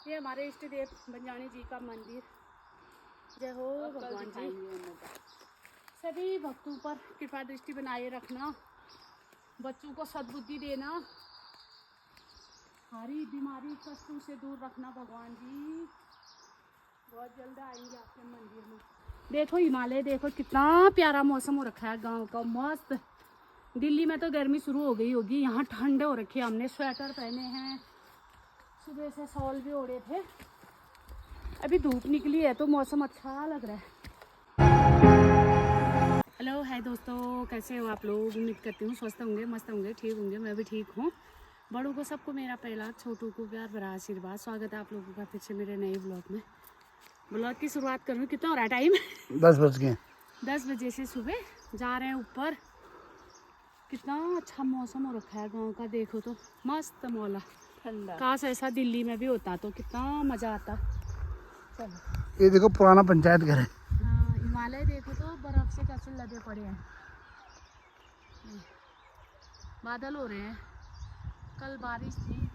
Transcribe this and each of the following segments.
ये हमारे इष्ट देव बंजानी जी का मंदिर। जय हो भगवान जी। सभी भक्तों पर कृपा दृष्टि बनाए रखना, बच्चों को सद्बुद्धि देना, सारी बीमारी कष्टों से दूर रखना भगवान जी। बहुत जल्द आएंगे आपके मंदिर में। देखो हिमालय, देखो कितना प्यारा मौसम हो रखा है गांव का, मस्त। दिल्ली में तो गर्मी शुरू हो गई होगी, यहाँ ठंड हो रखी है। हमने स्वेटर पहने हैं, सुबह से शॉल भी ओढ़े थे। अभी धूप निकली है तो मौसम अच्छा लग रहा है। हेलो हाय दोस्तों, कैसे हो आप लोग? उम्मीद करती हूँ स्वस्थ होंगे, मस्त होंगे, ठीक होंगे। मैं भी ठीक हूँ। बड़ों को सबको मेरा पहला, छोटों को प्यार भरा आशीर्वाद। स्वागत है आप लोगों का फिर से मेरे नए ब्लॉग में। ब्लॉग की शुरुआत करूँ, कितना हो रहा है टाइम? 10 बज गए। 10 बजे से सुबह जा रहे हैं ऊपर। कितना अच्छा मौसम हो रखा है गांव का, देखो तो मस्त मौला ठंडा। काश ऐसा दिल्ली में भी होता तो कितना मज़ा आता। चलो, ये देखो पुराना पंचायत घर है। हाँ, हिमालय देखो तो बर्फ से कैसे लदे पड़े हैं। बादल हो रहे हैं, कल बारिश थी,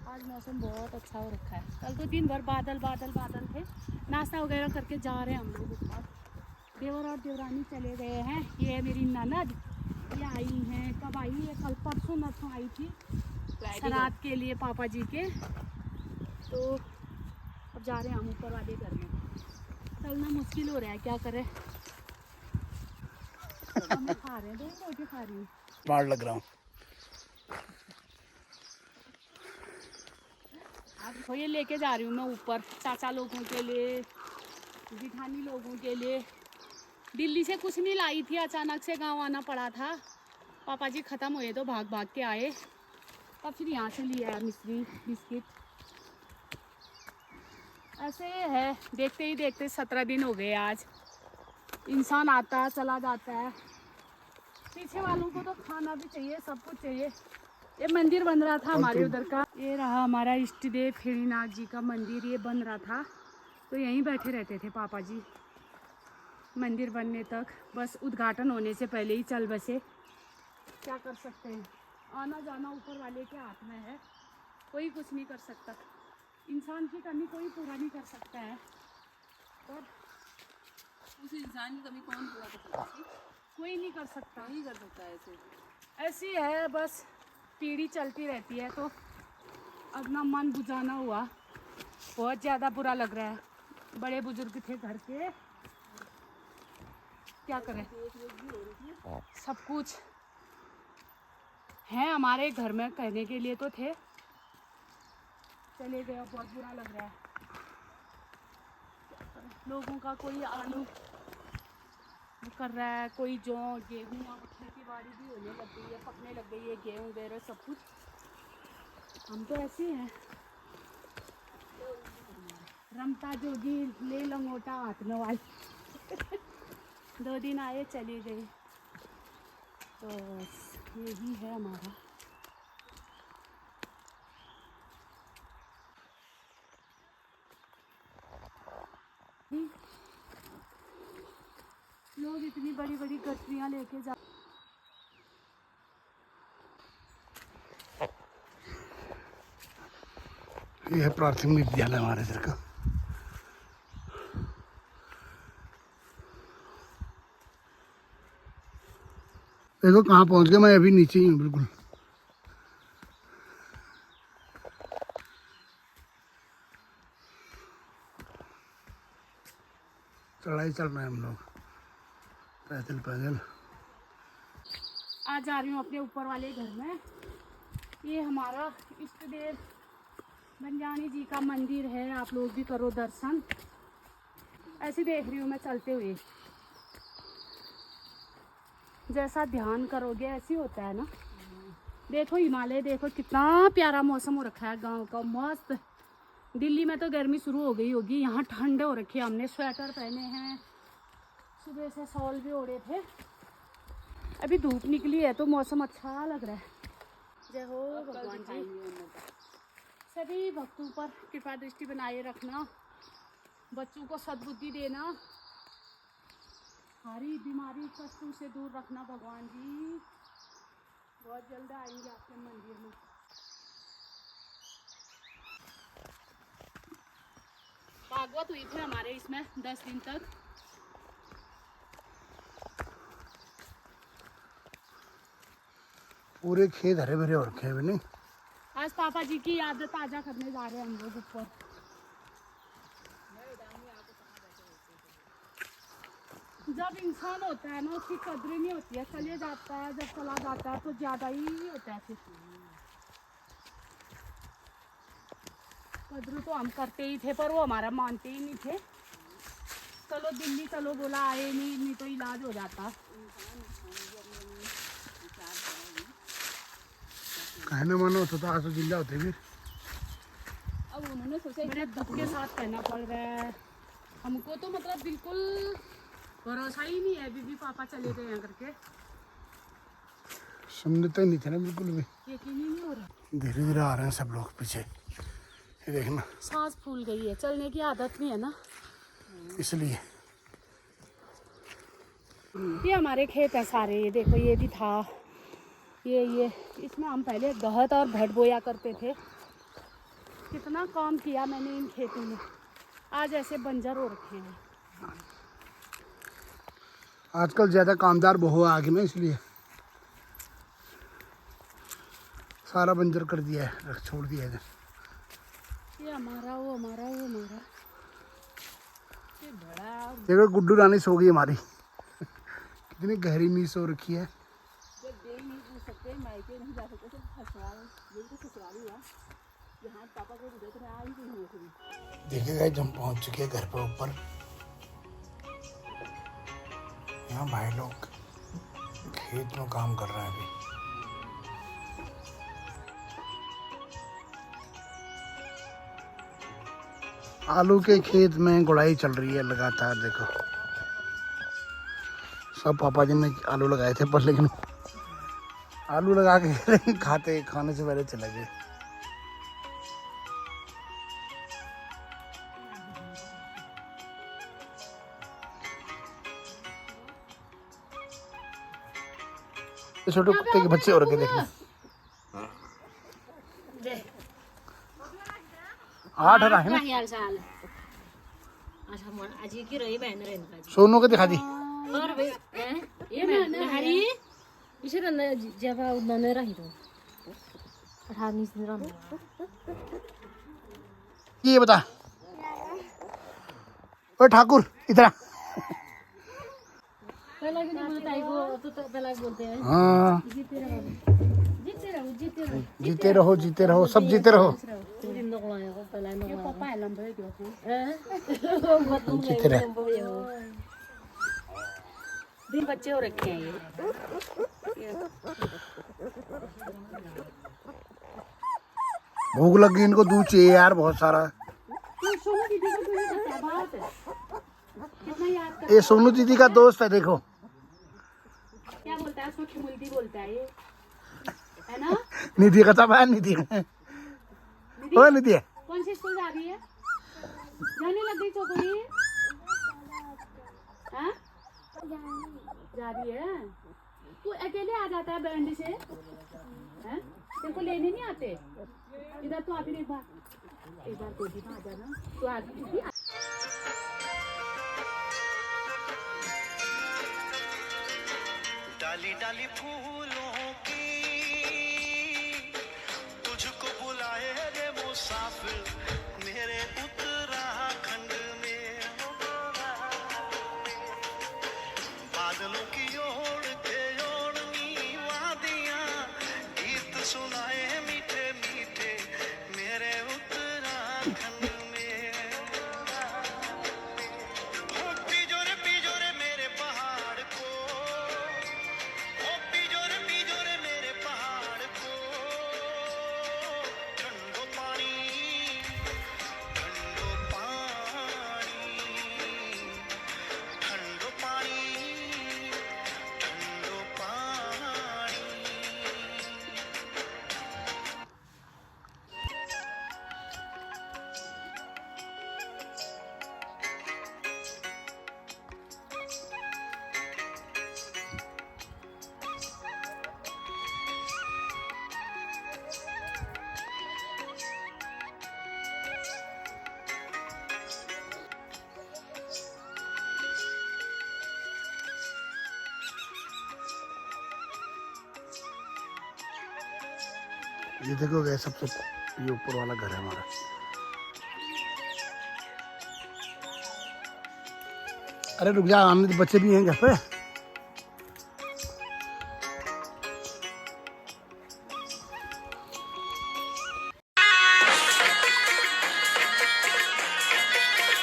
आज मौसम बहुत अच्छा हो रखा है। कल तो दिन भर बादल बादल बादल थे। नाश्ता वगैरह करके जा रहे हैं हम लोग ऊपर। देवर और देवरानी चले गए हैं। ये है मेरी ननद, ये आई हैं। कब आई है? कल परसों नरसों आई थी श्राद्ध के लिए पापा जी के। तो अब जा रहे हैं हम ऊपर वाले घर में। चलना मुश्किल हो रहा है, क्या करें। हम खा रहे हैं, 2 रोटी खा रही हूँ। स्मार्ट लग रहा हूँ। अब ये लेके जा रही हूँ मैं ऊपर, चाचा लोगों के लिए, जिठानी लोगों के लिए। दिल्ली से कुछ नहीं लाई थी, अचानक से गांव आना पड़ा था। पापा जी ख़त्म हुए तो भाग भाग के आए, तब फिर यहाँ से लिया है मिश्री बिस्किट। ऐसे है, देखते ही देखते 17 दिन हो गए आज। इंसान आता है चला जाता है। पीछे वालों को तो खाना भी चाहिए, सब कुछ चाहिए। ये मंदिर बन रहा था हमारे उधर का। ये रहा हमारा इष्ट देव हेरीनाथ जी का मंदिर। ये बन रहा था तो यहीं बैठे रहते थे पापा जी मंदिर बनने तक। बस उद्घाटन होने से पहले ही चल बसे। क्या कर सकते हैं, आना जाना ऊपर वाले के हाथ में है, कोई कुछ नहीं कर सकता। इंसान की कमी कोई पूरा नहीं कर सकता है, और उस इंसान की कमी कौन पूरा कर सकता है? कोई नहीं कर सकता। नहीं कर सकता ऐसे। ऐसी है, बस पीढ़ी चलती रहती है। तो अपना मन बुझाना हुआ, बहुत ज़्यादा बुरा लग रहा है। बड़े बुजुर्ग थे घर के, क्या करें। सब कुछ है हमारे घर में, कहने के लिए तो थे, चले गए। बहुत बुरा लग रहा है। लोगों का कोई आलू कर रहा है, कोई जौ गेहूँ, खेती बाड़ी भी होने लग गई है, पकने लग गई है गेहूँ वगैरह सब कुछ। हम तो ऐसे हैं, रमता जोगी ले लंगोटा हाथ में वाली। 2 दिन आए चले गए, तो यही है हमारा। लोग इतनी बड़ी बड़ी गठरियाँ लेके जा। ये है प्राथमिक विद्यालय हमारे इधर का। देखो कहाँ पहुँच गया, मैं अभी नीचे ही हूँ बिल्कुल। चढ़ाई चल रहे हैं हम लोग पैदल पैदल। आज जा रही हूँ अपने ऊपर वाले घर में। ये हमारा इष्ट देव बंजानी जी का मंदिर है, आप लोग भी करो दर्शन। ऐसे देख रही हूँ मैं चलते हुए, जैसा ध्यान करोगे ऐसे होता है ना। देखो हिमालय, देखो कितना प्यारा मौसम हो रखा है गांव का, मस्त। दिल्ली में तो गर्मी शुरू हो गई होगी, यहाँ ठंड हो रखी है। हमने स्वेटर पहने हैं, सुबह से शॉल भी ओढ़े थे। अभी धूप निकली है तो मौसम अच्छा लग रहा है। जय हो भगवान जी। सभी भक्तों पर कृपा दृष्टि बनाए रखना, बच्चों को सद्बुद्धि देना, सारी बीमारी कष्टों से दूर रखना भगवान जी। बहुत जल्द आएंगे आपके मंदिर में। भागवत हुई थी हमारे इसमें 10 दिन तक। पूरे खेत हरे भरे हो रखे हैं नहीं। आज पापा जी की याद ताजा करने जा रहे हैं हम लोग ऊपर। जब इंसान होता है ना उसकी कद्र नहीं होती है, चले जाता है, जब चला जाता है तो ज्यादा ही होता है फिर। कद्र तो हम करते ही थे पर वो हमारा मानते ही नहीं थे। चलो दिल्ली चलो बोला, आए नहीं तो इलाज हो जाता। कहने मानो होता तो आज तो जिंदा होते फिर। अब उन्होंने सोचा मेरे दुख के साथ कहना पड़ रहा है हमको, तो मतलब बिल्कुल भरोसा ही नहीं है बीबी पापा चले गए हैं करके। सुनते ही नहीं थे ना बिल्कुल भी। यकीन ही नहीं हो रहा। धीरे धीरे आ रहे हैं सब लोग पीछे, ये देखना सांस फूल गई है, चलने की आदत नहीं है ना इसलिए। ये हमारे खेत है सारे, ये देखो ये भी था, ये इसमें हम पहले गहत और भट बोया करते थे। कितना काम किया मैंने इन खेतों में, आज ऐसे बंजर हो रखे हैं। आजकल ज्यादा कामदार बहु आ गए ना, इसलिए सारा बंजर कर दिया है, रख छोड़ दिया है। ये हमारा वो हमारा वो हमारा ये बड़ा। देखो गुड्डू रानी सो गई हमारी कितनी गहरी नींद सो रखी है। जब दे नहीं पूछ सकते, मायके नहीं जा सकते, तो ससुराल यही तो ससुराल हुआ। यहाँ पापा को देख रहे आ ही नहीं हुए कभी। देखिए हम पहुंच चुके हैं घर पे ऊपर। यहाँ भाई लोग खेत में काम कर रहे हैं अभी। आलू के खेत में गुड़ाई चल रही है लगातार। देखो सब पापा जी ने आलू लगाए थे पर, लेकिन आलू लगा के खाने से पहले चले गए। छोटे कुत्ते के बच्चे हो रखे देखना। 8 है ना। सोनू को दिखा दी। ये बता ओ ठाकुर इधर। हाँ जीते रहो जीते रहो सब जीते रहो। जीते रहे। दिन बच्चे हो रखे हैं ये। भूख लगी इनको, दूध चाहिए यार बहुत सारा। सोनू दीदी को तो ये पता बात है। कितना याद कर। ये सोनू दीदी का दोस्त है देखो। क्या बोलता है उसको, खिमुलती बोलता है ये, है ना। निधि का सब है। निधि ओ निधि कौन सी स्कूल जा रही है, जाने लग गई चौकड़ी। हाँ जा रही है। तू अकेले आ जाता है बैंड से, हैं? तेरे को लेने नहीं आते इधर? तो आती एक बार गोदी में आ जाना। तो आती डाली डाली फूलों की तुझको बुलाए रे मुसाफिर मेरे उत्तराखंड में। बादलों की ओर के ओढ़नी वादियां गीत सुनाए मीठे मीठे मेरे उत्तराखंड में। हो पिजोरे मेरे पहाड़ को, ओ पिजोरे मेरे पहाड़ को। ठंडो पानी ठंडो पानी ठंडो पानी ठंडो पानी। ये देखो गए सबसे ये ऊपर वाला घर है हमारा। अरे रुक जा, आने बच्चे भी हैं घर पे।